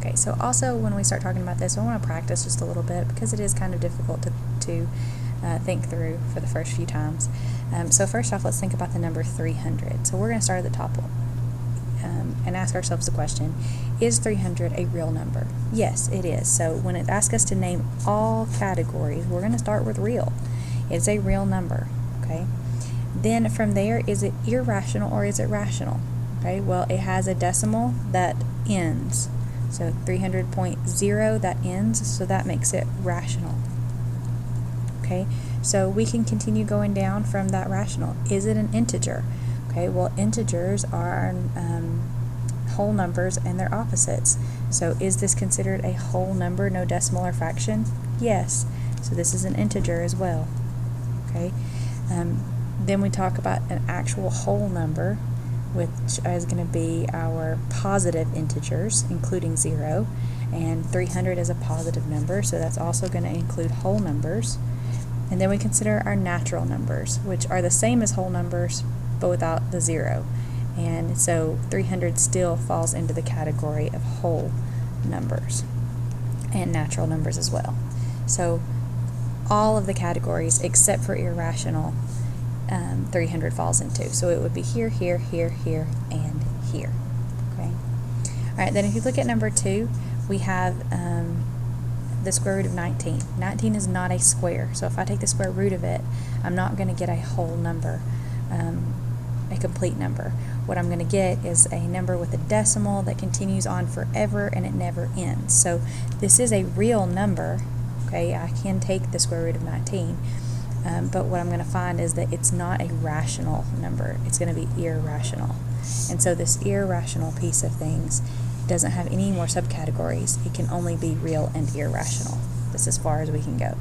Okay, so also when we start talking about this, I want to practice just a little bit because it is kind of difficult to think through for the first few times. So first off, let's think about the number 300. So we're going to start at the top and ask ourselves the question, is 300 a real number? Yes, it is. So when it asks us to name all categories, we're going to start with real. It's a real number, okay? Then from there, is it irrational or is it rational? Okay, well, it has a decimal that ends. So 300.0, that ends, so that makes it rational. Okay, so we can continue going down from that rational. Is it an integer? Okay, well, integers are whole numbers and their opposites. So is this considered a whole number, no decimal or fraction? Yes, so this is an integer as well. Okay, then we talk about an actual whole number, which is going to be our positive integers, including 0, and 300 is a positive number, so that's also going to include whole numbers. And then we consider our natural numbers, which are the same as whole numbers, but without the 0. And so 300 still falls into the category of whole numbers and natural numbers as well. So all of the categories except for irrational, 300 falls into. So it would be here, here, here, here, and here. Okay. All right, then if you look at number 2, we have the square root of 19. 19 is not a square, so if I take the square root of it, I'm not going to get a whole number, a complete number. What I'm going to get is a number with a decimal that continues on forever and it never ends. So this is a real number. Okay, I can take the square root of 19, but what I'm going to find is that it's not a rational number. It's going to be irrational. And so this irrational piece of things doesn't have any more subcategories. It can only be real and irrational. That's as far as we can go.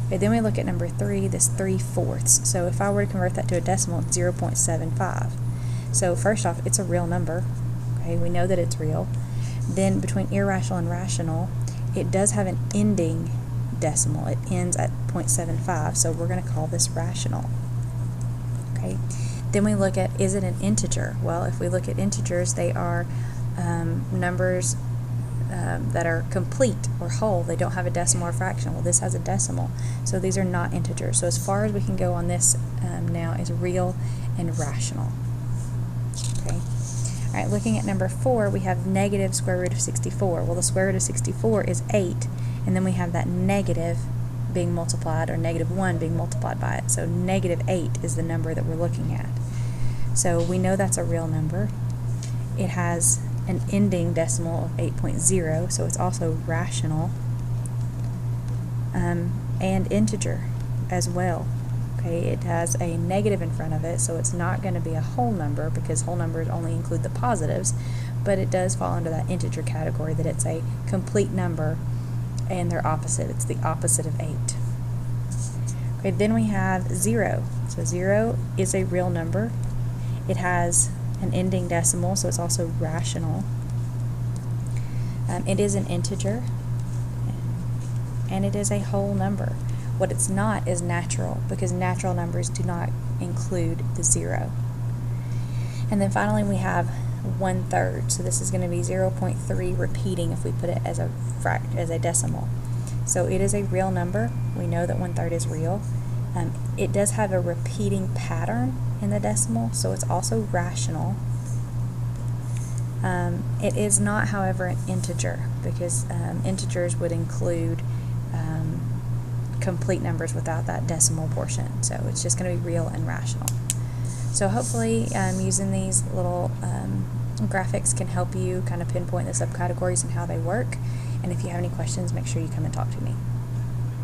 Okay, then we look at number 3, this 3/4. So if I were to convert that to a decimal, it's 0.75. So first off, it's a real number. Okay, we know that it's real. Then between irrational and rational, it does have an ending decimal. It ends at 0.75, so we're going to call this rational. Okay. Then we look at, is it an integer? Well, if we look at integers, they are numbers that are complete or whole. They don't have a decimal or fraction. Well, this has a decimal, so these are not integers. So as far as we can go on this now is real and rational. Okay. All right, looking at number 4, we have negative square root of 64. Well, the square root of 64 is 8, and then we have that negative being multiplied, or negative 1 being multiplied by it. So negative 8 is the number that we're looking at. So we know that's a real number. It has an ending decimal of 8.0, so it's also rational, and integer as well. Okay, it has a negative in front of it, so it's not going to be a whole number because whole numbers only include the positives, but it does fall under that integer category, that it's a complete number and their opposite. It's the opposite of 8. Okay, then we have 0. So 0 is a real number. It has an ending decimal, so it's also rational. It is an integer, and it is a whole number. What it's not is natural, because natural numbers do not include the 0. And then finally we have 1/3. So this is going to be 0.3 repeating if we put it as a decimal. So it is a real number. We know that 1/3 is real. It does have a repeating pattern in the decimal, so it's also rational. It is not, however, an integer, because integers would include complete numbers without that decimal portion. So it's just going to be real and rational. So hopefully using these little graphics can help you kind of pinpoint the subcategories and how they work. And if you have any questions, make sure you come and talk to me.